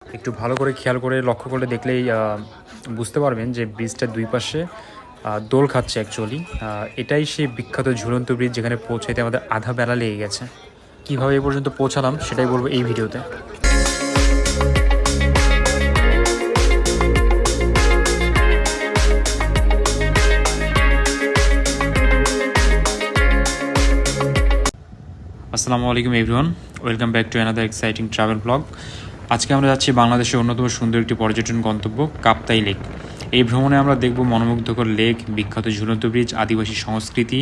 একটু ভালো করে খেয়াল করে লক্ষ্য করলে দেখলেই বুঝতে পারবেন যে ব্রিজটার দুই পাশে দোল খাচ্ছে অ্যাকচুয়ালি। এটাই সেই বিখ্যাত ঝুলন্ত ব্রিজ যেখানে পৌঁছাইতে আমাদের আধা বেলা লেগে গেছে। কীভাবে এ পর্যন্ত পৌঁছালাম সেটাই বলবো এই ভিডিওতে। আসসালামু আলাইকুম everyone, welcome back to another exciting travel blog. আজকে আমরা যাচ্ছি বাংলাদেশের অন্যতম সুন্দর একটি পর্যটন গন্তব্য কাপ্তাই লেক। এই ভ্রমণে আমরা দেখব মনোমুগ্ধকর লেক, বিখ্যাত ঝুলন্ত ব্রিজ, আদিবাসী সংস্কৃতি,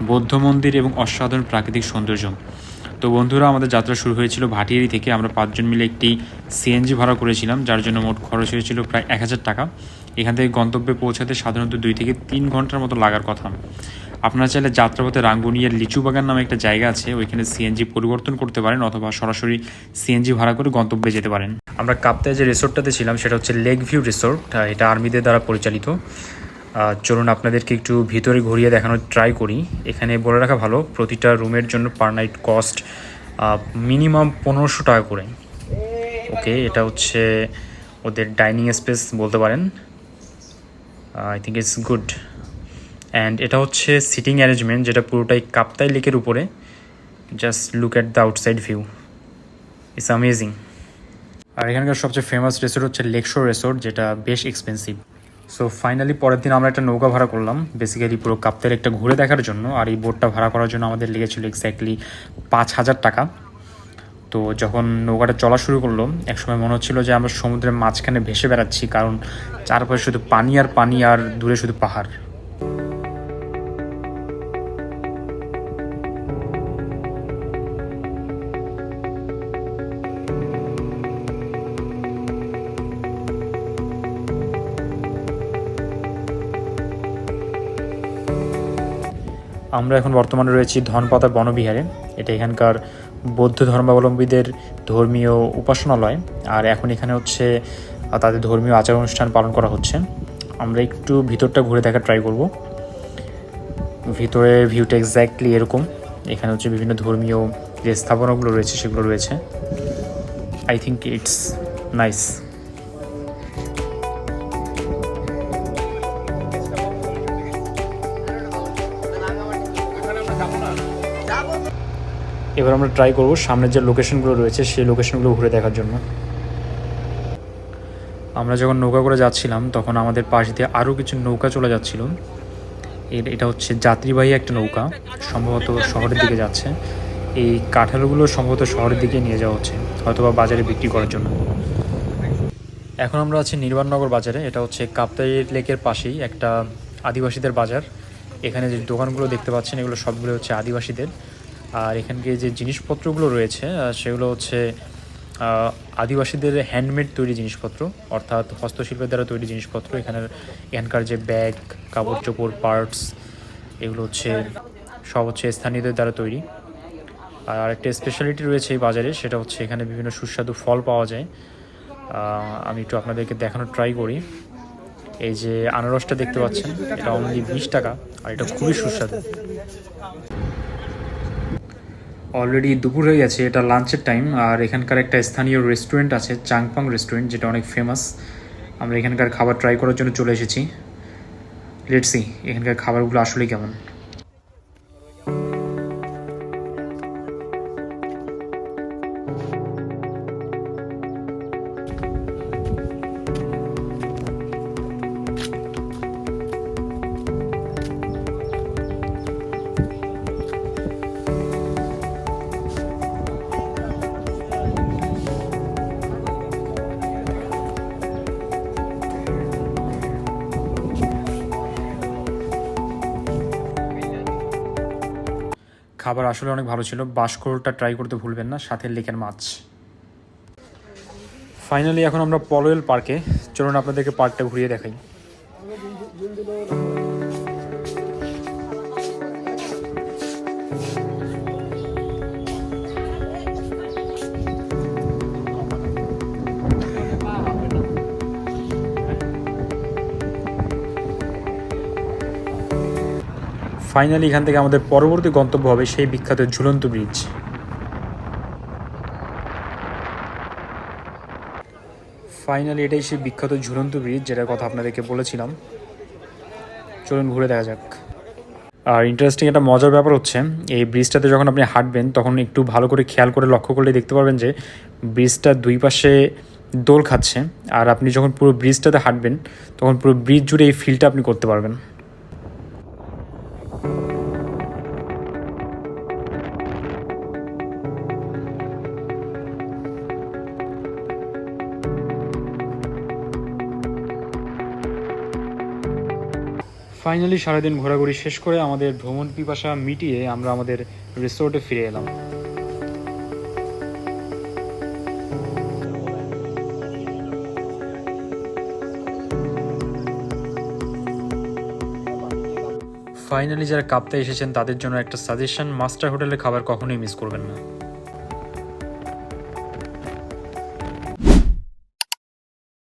বৌদ্ধ মন্দির এবং অসাধারণ প্রাকৃতিক সৌন্দর্য। তো বন্ধুরা, আমাদের যাত্রা শুরু হয়েছিল ভাটিয়ারি থেকে। আমরা 5 জন মিলে একটি সিএনজি ভাড়া করেছিলাম, যার জন্য মোট খরচ হয়েছিল প্রায় 1000 টাকা। এখান থেকে গন্তব্যে পৌঁছাতে সাধারণত 2 থেকে 3 ঘন্টার মতো লাগার কথা। আপনারা চাইলে যাত্রাপথে রাঙ্গুনিয়ার লিচু বাগান নামে একটা জায়গা আছে, ওইখানে সিএনজি পরিবর্তন করতে পারেন অথবা সরাসরি সিএনজি ভাড়া করে গন্তব্যে যেতে পারেন। আমরা কাপ্তায় যে রিসোর্টটাতে ছিলাম সেটা হচ্ছে লেক ভিউ রিসোর্ট। এটা আর্মিদের দ্বারা পরিচালিত। চলুন আপনাদেরকে একটু ভিতরে ঘুরিয়ে দেখানোর ট্রাই করি। এখানে বলে রাখা ভালো, প্রতিটা রুমের জন্য পার নাইট কস্ট মিনিমাম 1500 টাকা করে। ওকে, এটা হচ্ছে ওদের ডাইনিং স্পেস বলতে পারেন। I think it's good. And এটা হচ্ছে সিটিং অ্যারেঞ্জমেন্ট, যেটা পুরোটাই কাপ্তাই লেকের উপরে। Just look at the outside view, it's amazing. আর এখানকার সবচেয়ে ফেমাস রিসোর্ট হচ্ছে লেক শোর রিসোর্ট, যেটা বেশ এক্সপেন্সিভ। সো ফাইনালি পরের দিন আমরা একটা নৌকা ভাড়া করলাম, বেসিক্যালি পুরো কাপ্তাই লেকটা ঘুরে দেখার জন্য। আর এই বোটটা ভাড়া করার জন্য আমাদের লেগেছিল এক্স্যাক্টলি 5000 টাকা। তো যখন নৌকাটা চলা শুরু করলো, একসময় মনে হচ্ছিল যে আমরা সমুদ্রের মাঝখানে ভেসে বেড়াচ্ছি, কারণ চারপাশে শুধু পানি আর পানি, আর দূরে শুধু পাহাড়। আমরা এখন বর্তমানে রয়েছি ধনপাতা বনবিহারে। এটা এখানকার বৌদ্ধ ধর্মাবলম্বীদের ধর্মীয় উপাসনালয়। আর এখন এখানে হচ্ছে তাদের ধর্মীয় আচার অনুষ্ঠান পালন করা হচ্ছে। আমরা একটু ভিতরটা ঘুরে দেখার ট্রাই করব। ভিতরে ভিউটা এক্স্যাক্টলি এরকম। এখানে হচ্ছে বিভিন্ন ধর্মীয় যে স্থাপনাগুলো রয়েছে সেগুলো রয়েছে। I think it's nice. এবার আমরা ট্রাই করব সামনের যে লোকেশনগুলো রয়েছে সেই লোকেশনগুলো ঘুরে দেখার জন্য। আমরা যখন নৌকা করে যাচ্ছিলাম তখন আমাদের পাশ দিয়ে আরও কিছু নৌকা চলে যাচ্ছিল। এটা হচ্ছে যাত্রীবাহী একটা নৌকা, সম্ভবত শহরের দিকে যাচ্ছে। এই কাঁঠালগুলো সম্ভবত শহরের দিকে নিয়ে যাওয়া হচ্ছে, হয়তোবা বাজারে বিক্রি করার জন্য। এখন আমরা আছি নির্বাণনগর বাজারে। এটা হচ্ছে কাপ্তাই লেকের পাশেই একটা আদিবাসীদের বাজার। এখানে যে দোকানগুলো দেখতে পাচ্ছেন এগুলো সবগুলো হচ্ছে আদিবাসীদের। আর এখানকে যে জিনিসপত্রগুলো রয়েছে সেগুলো হচ্ছে আদিবাসীদের হ্যান্ডমেড তৈরি জিনিসপত্র, অর্থাৎ হস্তশিল্পের দ্বারা তৈরি জিনিসপত্র। এখানকার যে ব্যাগ, কাপড় চোপড়, পার্টস, এগুলো হচ্ছে সব হচ্ছে স্থানীয়দের দ্বারা তৈরি। আর আরেকটা স্পেশালিটি রয়েছে এই বাজারে, সেটা হচ্ছে এখানে বিভিন্ন সুস্বাদু ফল পাওয়া যায়। আমি একটু আপনাদেরকে দেখানোর ট্রাই করি। এই যে আনারসটা দেখতে পাচ্ছেন, এটা অনলি 20 টাকা, আর এটা খুবই সুস্বাদু। অলরেডি দুপুর হয়ে গেছে, এটা লাঞ্চের টাইম। আর এখানকার একটা স্থানীয় রেস্টুরেন্ট আছে, চাংপাং রেস্টুরেন্ট, যেটা অনেক ফেমাস। আমরা এখানকার খাবার ট্রাই করার জন্য চলে এসেছি। লেটস সি এখানকার খাবারগুলো আসলে কেমন। খাবার আসলে অনেক ভালো ছিল। বাঁশখোলটা ট্রাই করতে ভুলবেন না, সাথে লেকের মাছ। ফাইনালি এখন আমরা পলোয়েল পার্কে। চলুন আপনাদেরকে পার্কটা ঘুরিয়ে দেখাই। ফাইনালি এখান থেকে আমাদের পরবর্তী গন্তব্য হবে সেই বিখ্যাত ঝুলন্ত ব্রিজ। ফাইনালি এটাই সেই বিখ্যাত ঝুলন্ত ব্রিজ যেটার কথা আপনাদেরকে বলেছিলাম। চলুন ঘুরে দেখা যাক। আর ইন্টারেস্টিং একটা মজার ব্যাপার হচ্ছে, এই ব্রিজটাতে যখন আপনি হাঁটবেন তখন একটু ভালো করে খেয়াল করে লক্ষ্য করলে দেখতে পারবেন যে ব্রিজটার দুই পাশে দোল খাচ্ছে। আর আপনি যখন পুরো ব্রিজটাতে হাঁটবেন তখন পুরো ব্রিজ জুড়ে এই ফিলটা আপনি করতে পারবেন। ফাইনালি সারাদিন ঘোরাঘুরি শেষ করে আমাদের ভ্রমণ পিপাসা মিটিয়ে আমরা আমাদের রিসোর্টে ফিরে এলাম। ফাইনালি যারা কাপ্তাই এসেছেন তাদের জন্য একটা সাজেশন, মাস্টার হোটেলের খাবার কখনোই মিস করবেন না।